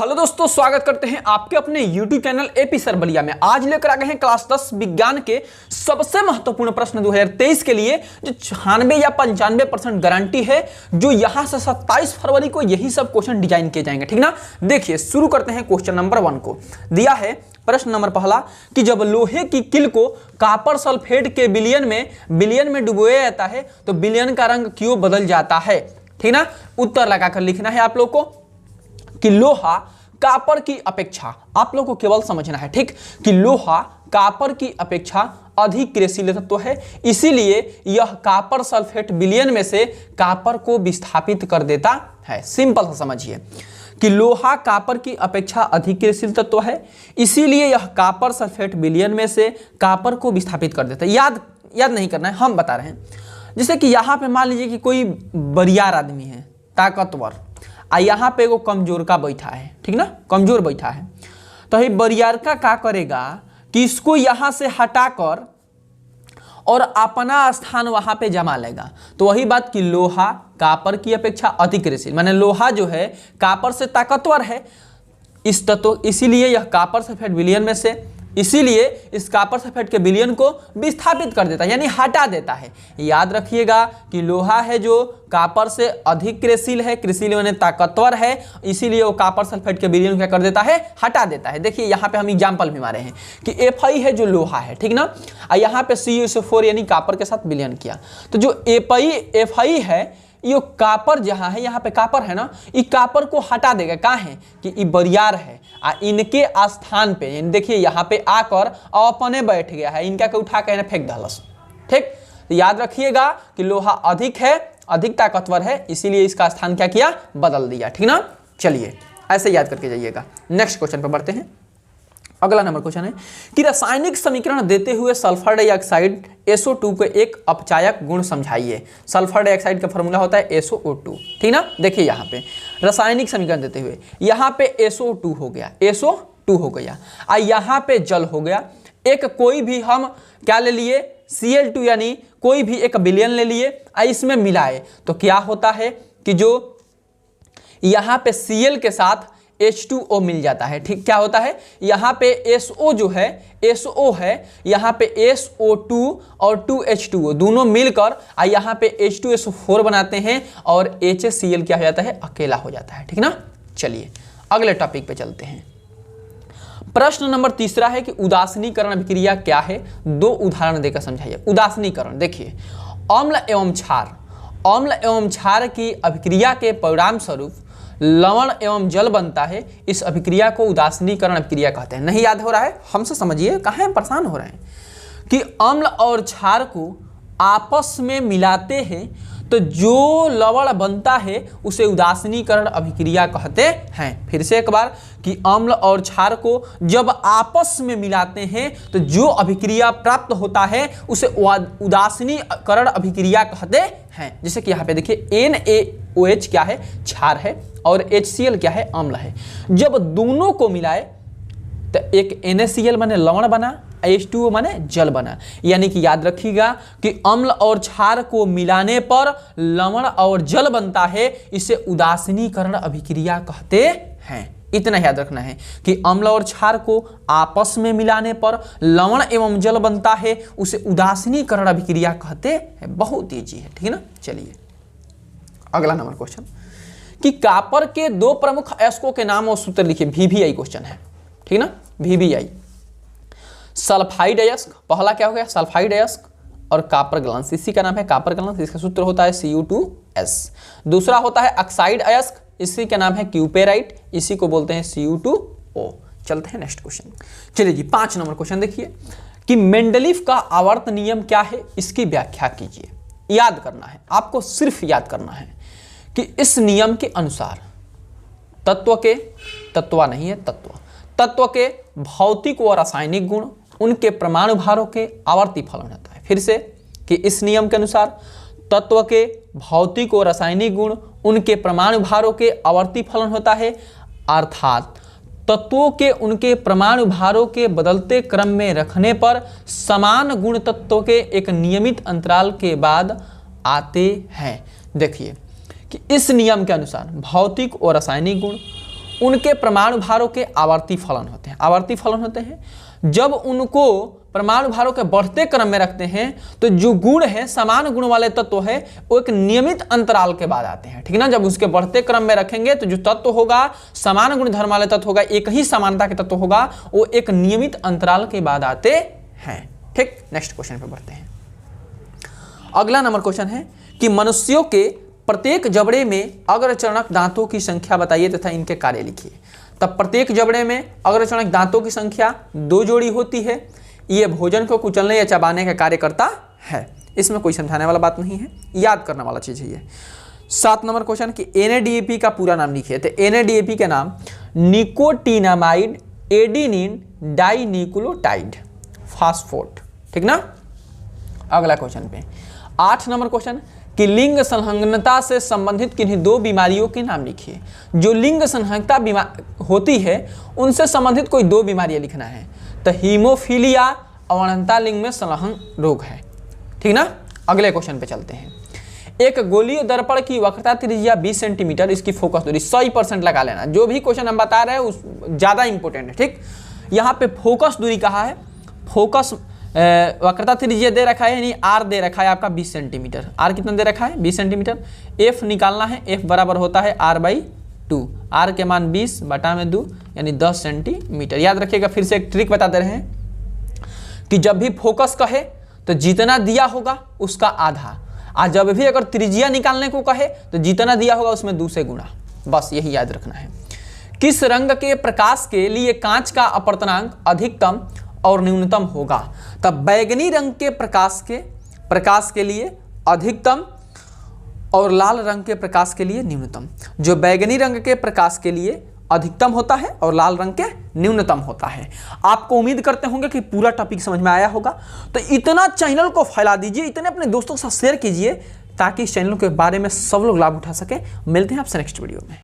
Hello दोस्तों, स्वागत करते हैं आपके अपने YouTube channel AP sir Ballia में। आज लेकर आ गए हैं क्लास 10 विज्ञान के सबसे महत्वपूर्ण प्रश्न 2023 के लिए, जो 96 या 95% गारंटी है, जो यहां से 27 फरवरी को यही सब क्वेश्चन डिजाइन किए जाएंगे। ठीक ना, देखिए शुरू करते हैं क्वेश्चन नंबर 1 को। दिया है प्रश्न नंबर पहला कि जब लोहे की किल को कॉपर सल्फेट के बिलियन में डुबोया जाता है तो बिलियन का रंग क्यों बदल जाता है। ठीक ना, उत्तर लगाकर लिखना है आप लोग को कि लोहा कॉपर की अपेक्षा, आप लोग को केवल समझना है ठीक, कि लोहा कॉपर की अपेक्षा अधिक क्रियाशील तत्व है, इसीलिए यह कॉपर सल्फेट विलयन में से कॉपर को विस्थापित कर देता है। सिंपल सा समझिए कि लोहा कॉपर की अपेक्षा अधिक क्रियाशील तत्व है, इसीलिए यह कॉपर सल्फेट विलयन में से कॉपर को विस्थापित कर देता है। याद नहीं करना है, हम बता रहे हैं। जैसे कि यहाँ पे मान लीजिए कि कोई बरियार आदमी है, ताकतवर, यहाँ पे एगो कमजोर का बैठा है, ठीक ना, कमजोर बैठा है, तो ये बरियार का करेगा कि इसको यहाँ से हटाकर और अपना स्थान वहां पे जमा लेगा। तो वही बात कि लोहा कॉपर की अपेक्षा अधिक क्रियाशील, माने लोहा जो है कॉपर से ताकतवर है इस तत्व, इसीलिए यह कॉपर सल्फेट विलयन में से, इसीलिए इस कॉपर सल्फेट के विलयन को विस्थापित कर देता है, यानी हटा देता है। याद रखिएगा कि लोहा है जो कॉपर से अधिक क्रियाशील है, क्रियाशील माने ताकतवर है, इसीलिए वो कॉपर सल्फेट के विलयन क्या कर देता है, हटा देता है। देखिए यहाँ पे हम एग्जांपल भी मारे हैं कि Fi है जो लोहा है, ठीक ना, और यहाँ पे CuSO4 यानी कॉपर के साथ विलयन किया, तो जो Fi है ये कॉपर जहाँ है, यहाँ पे कॉपर है ना, ये कॉपर को हटा देगा। कहाँ है कि ये बरियार है, इनके स्थान पे देखिए यहाँ पे आकर अपने बैठ गया है, इनका के उठा के फेंक दहलस। ठीक, तो याद रखिएगा कि लोहा अधिक है, अधिक ताकतवर है, इसीलिए इसका स्थान क्या किया, बदल दिया। ठीक ना, चलिए ऐसे याद करके जाइएगा। नेक्स्ट क्वेश्चन पर बढ़ते हैं। अगला नंबर क्वेश्चन है कि रासायनिक समीकरण देते हुए सल्फर डाइऑक्साइड SO2 को एक अपचायक गुण समझाइए। सल्फर डाइऑक्साइड का फॉर्मूला होता है SO2, ठीक ना। देखिए यहाँ पे रासायनिक समीकरण देते हुए यहाँ पे SO2 हो गया, SO2 हो गया, और यहाँ पे जल हो गया। एक कोई भी हम क्या ले लिए, Cl2 यानी कोई भी एक विलयन ले लिए और इसमें मिलाए, तो क्या होता है कि जो यहाँ पे Cl के साथ H2O मिल जाता है। ठीक, क्या होता है, यहाँ पे SO जो है, SO है, यहाँ पे SO2 और 2H2O दोनों मिलकर यहाँ पे H2SO4 बनाते हैं और HCl क्या हो जाता है, अकेला हो जाता है। ठीक ना, चलिए अगले टॉपिक पे चलते हैं। प्रश्न नंबर तीसरा है कि उदासीनीकरण अभिक्रिया क्या है, 2 उदाहरण देकर समझाइए। उदासीनीकरण देखिए, अम्ल एवं क्षार की अभिक्रिया के परिणाम स्वरूप लवण एवं जल बनता है, इस अभिक्रिया को उदासीनीकरण अभिक्रिया कहते हैं। नहीं याद हो रहा है, हमसे समझिए, कहाँ परेशान हो रहे हैं कि अम्ल और क्षार को आपस में मिलाते हैं तो जो लवण बनता है उसे उदासीनीकरण अभिक्रिया कहते हैं। फिर से एक बार कि अम्ल और क्षार को जब आपस में मिलाते हैं तो जो अभिक्रिया प्राप्त होता है उसे उदासीनीकरण अभिक्रिया कहते हैं। जैसे कि यहाँ पे देखिए NaOH क्या है, क्षार है, और HCl क्या है, अम्ल है। जब दोनों को मिलाए तो एक NaCl माने लवण बना, H2O माने जल बना। यानी कि याद रखिएगा कि अम्ल और क्षार को मिलाने पर लवण और जल बनता है, इसे उदासीनीकरण अभिक्रिया कहते हैं। इतना याद रखना है कि अम्ल और क्षार को आपस में मिलाने पर लवण एवं जल बनता है, उसे उदासीनीकरण अभिक्रिया कहते हैं। बहुत ईजी है, ठीक है ना। चलिए अगला नंबर क्वेश्चन कि कॉपर के 2 प्रमुख अयस्कों के नाम और सूत्र लिखिए। VBI क्वेश्चन है, ठीक ना, VBI। सल्फाइड अयस्क, पहला क्या हो गया, सल्फाइड अयस्क, और कॉपर ग्लांस, इसी का नाम है कॉपर ग्लांस, इसका सूत्र होता है Cu2S। दूसरा होता है ऑक्साइड अयस्क, इसी का नाम है क्यूपेराइट, इसी को बोलते हैं Cu2O। चलते हैं नेक्स्ट क्वेश्चन। चलिए जी 5 नंबर क्वेश्चन देखिए कि मेंडलीफ का आवर्त नियम क्या है, इसकी व्याख्या कीजिए। याद करना है आपको, सिर्फ याद करना है कि इस नियम के अनुसार तत्व के भौतिक व रासायनिक गुण, उनके परमाणु भारों के आवर्ती फलन होता है। फिर से कि इस नियम के अनुसार तत्व के भौतिक व रासायनिक गुण, उनके परमाणु भारों के आवर्ती फलन होता है, अर्थात तत्वों के उनके परमाणु भारों के बदलते क्रम में रखने पर समान गुण तत्वों के एक नियमित अंतराल के बाद आते हैं। देखिए कि इस नियम के अनुसार भौतिक और रासायनिक गुण, उनके परमाणु भारों के आवर्ती फलन होते हैं। आवर्ती फलन होते हैं जब उनको परमाणु भारों के बढ़ते क्रम में रखते हैं तो जो गुण है, समान गुण वाले तत्व है, वो एक नियमित अंतराल के बाद आते हैं, ठीक ना। जब उसके बढ़ते क्रम में रखेंगे तो जो तत्व होगा, समान गुण धर्म वाले तत्व होगा, एक ही समानता के तत्व होगा, वो एक नियमित अंतराल के बाद आते हैं, ठीक। नेक्स्ट क्वेश्चन पे बढ़ते हैं। अगला नंबर क्वेश्चन है कि मनुष्यों के प्रत्येक जबड़े में अग्रचरणक दांतों की संख्या बताइए तथा इनके कार्य लिखिए। तब प्रत्येक जबड़े में अग्रचरणक दांतों की संख्या 2 जोड़ी होती है। ये भोजन को कुचलने या चबाने का कार्य करता है। इसमें कोई समझाने वाला बात नहीं है, याद करने वाला चीज है ये। 7 नंबर क्वेश्चन कि NADP का पूरा नाम लिखिए। तो NADP का नाम निकोटिनामाइड एडिनिन डाइन्यूक्लियोटाइड फास्फेट, ठीक ना। अगला क्वेश्चन पे 8 नंबर क्वेश्चन कि लिंग संलग्नता से संबंधित किन्हीं 2 बीमारियों के नाम लिखिए। जो लिंग संलग्नता होती है उनसे संबंधित कोई 2 बीमारियां लिखना है। तो हीमोफीलिया अवणता लिंग में संलग्न रोग है, ठीक ना। अगले क्वेश्चन पे चलते हैं। एक गोलीय दर्पण की वक्रता त्रिज्या 20 सेंटीमीटर, इसकी फोकस दूरी 100% लगा लेना। जो भी क्वेश्चन हम बता रहे हैं उस ज्यादा इंपॉर्टेंट है, ठीक। यहाँ पे फोकस दूरी कहा है, फोकस वक्रता त्रिज्या दे रखा है, यानी आर दे रखा है आपका 20 सेंटीमीटर। आर कितना दे रखा है? 20 सेंटीमीटर। एफ निकालना है, एफ बराबर होता है r/2। आर के मान 20 बटा में 2 यानी 10 सेंटीमीटर। याद रखिएगा, फिर से एक ट्रिक बताते रहे कि जब भी फोकस कहे तो जितना दिया होगा उसका आधा, और जब भी अगर त्रिज्या निकालने को कहे तो जितना दिया होगा उसमें 2 से गुणा। बस यही याद रखना है। किस रंग के प्रकाश के लिए कांच का अपवर्तनांक अधिकतम और न्यूनतम होगा? तब बैगनी रंग के प्रकाश के लिए अधिकतम और लाल रंग के प्रकाश के लिए न्यूनतम। जो बैगनी रंग के प्रकाश के लिए अधिकतम होता है और लाल रंग के न्यूनतम होता है। आपको उम्मीद करते होंगे कि पूरा टॉपिक समझ में आया होगा। तो इतना चैनल को फैला दीजिए, इतने अपने दोस्तों के साथ शेयर कीजिए ताकि इस चैनल के बारे में सब लोग लाभ उठा सके। मिलते हैं आपसे नेक्स्ट वीडियो में।